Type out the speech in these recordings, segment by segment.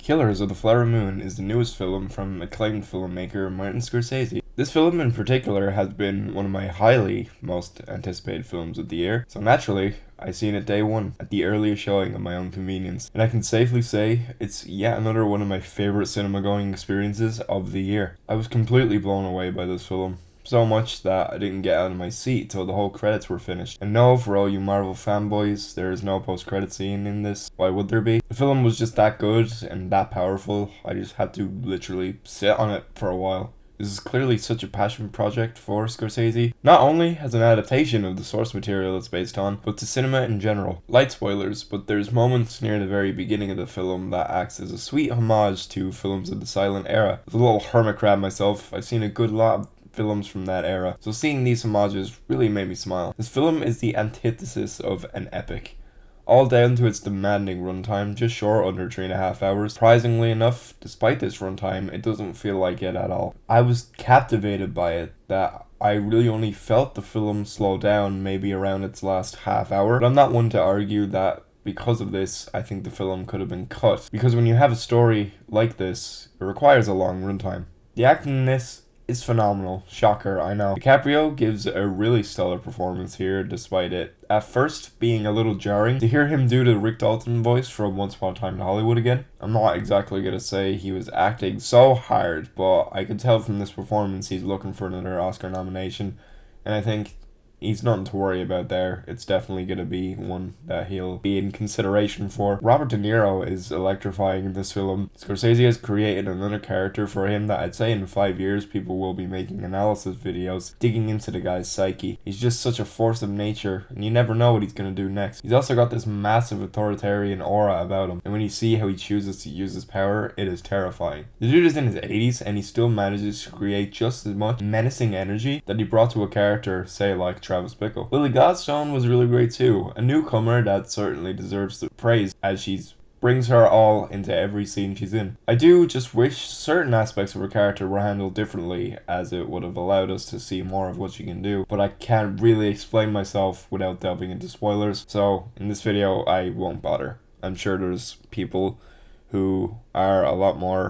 Killers of the Flower Moon is the newest film from acclaimed filmmaker Martin Scorsese. This film in particular has been one of my most anticipated films of the year, so naturally, I seen it day one at the earliest showing of my own convenience, and I can safely say it's yet another one of my favorite cinema going experiences of the year. I was completely blown away by this film. So much that I didn't get out of my seat till the whole credits were finished. And no, for all you Marvel fanboys, there is no post-credit scene in this. Why would there be? The film was just that good and that powerful. I just had to literally sit on it for a while. This is clearly such a passion project for Scorsese, not only as an adaptation of the source material it's based on, but to cinema in general. Light spoilers, but there's moments near the very beginning of the film that acts as a sweet homage to films of the silent era. As a little hermit crab myself, I've seen a good lot of films from that era, so seeing these homages really made me smile. This film is the antithesis of an epic, all down to its demanding runtime, just short under 3.5 hours. Surprisingly enough, despite this runtime, it doesn't feel like it at all. I was captivated by it, that I really only felt the film slow down maybe around its last half hour, but I'm not one to argue that because of this, I think the film could have been cut, because when you have a story like this, it requires a long runtime. The acting in this is phenomenal. Shocker, I know. DiCaprio gives a really stellar performance here, despite it at first being a little jarring to hear him do the Rick Dalton voice from Once Upon a Time in Hollywood again. I'm not exactly gonna say he was acting so hard, but I could tell from this performance he's looking for another Oscar nomination, and I think he's nothing to worry about there. It's definitely going to be one that he'll be in consideration for. Robert De Niro is electrifying in this film. Scorsese has created another character for him that I'd say in 5 years people will be making analysis videos digging into the guy's psyche. He's just such a force of nature, and you never know what he's going to do next. He's also got this massive authoritarian aura about him, and when you see how he chooses to use his power, it is terrifying. The dude is in his 80s, and he still manages to create just as much menacing energy that he brought to a character, say like Travis Bickle. Lily Gladstone was really great too, a newcomer that certainly deserves the praise as she brings her all into every scene she's in. I do just wish certain aspects of her character were handled differently, as it would have allowed us to see more of what she can do, but I can't really explain myself without delving into spoilers, so in this video I won't bother. I'm sure there's people who are a lot more,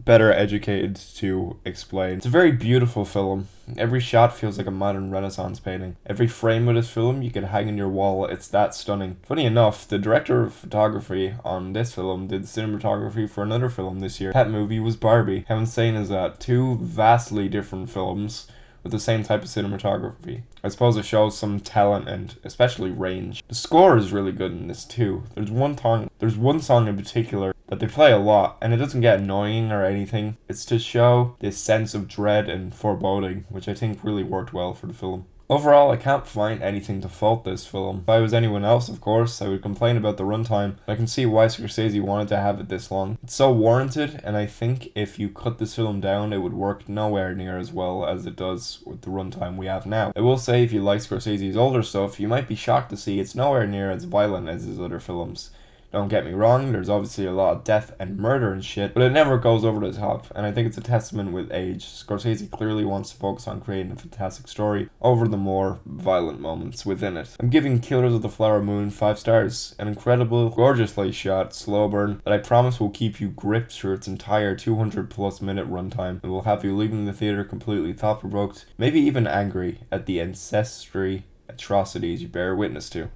better educated to explain. It's a very beautiful film. Every shot feels like a modern Renaissance painting. Every frame of this film you could hang in your wall, it's that stunning. Funny enough, the director of photography on this film did cinematography for another film this year. That movie was Barbie. How insane is that? Two vastly different films with the same type of cinematography. I suppose it shows some talent and especially range. The score is really good in this too. There's one song in particular that they play a lot, and it doesn't get annoying or anything. It's to show this sense of dread and foreboding, which I think really worked well for the film. Overall, I can't find anything to fault this film. If I was anyone else, of course, I would complain about the runtime. I can see why Scorsese wanted to have it this long. It's so warranted, and I think if you cut this film down, it would work nowhere near as well as it does with the runtime we have now. I will say, if you like Scorsese's older stuff, you might be shocked to see it's nowhere near as violent as his other films. Don't get me wrong, there's obviously a lot of death and murder and shit, but it never goes over the top, and I think it's a testament with age. Scorsese clearly wants to focus on creating a fantastic story over the more violent moments within it. I'm giving Killers of the Flower Moon 5 stars. An incredible, gorgeously shot slow burn that I promise will keep you gripped through its entire 200+ minute runtime and will have you leaving the theater completely thought-provoked, maybe even angry at the ancestry atrocities you bear witness to.